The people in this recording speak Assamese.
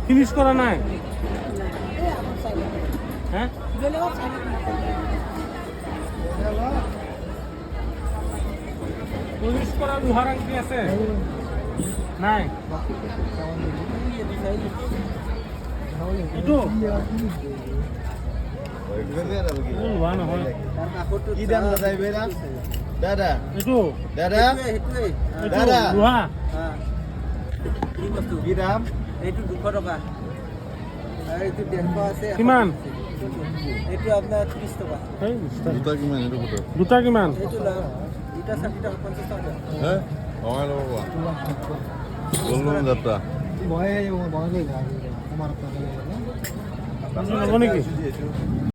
ফিনিশ করা নাই হ্যাঁ ফিনিশ করা লোহার আংটি আছে নাই এইটো লোহা নহয় কি দাম দাদা এইবিলাক দাদা এইটো দাদা দাদা লোহা কি বস্তু কি দাম এইটো 200 টকা আৰু এইটো 150 আছে কিমান এইটো আপোনাৰ 30 টকা এই দুটা কিমান এইটো কত দুটা কিমান এইটো দুটা 60 টকা 50 টকা হে কমাই ল'ব বলুন যাত্ৰা ল'ব নেকি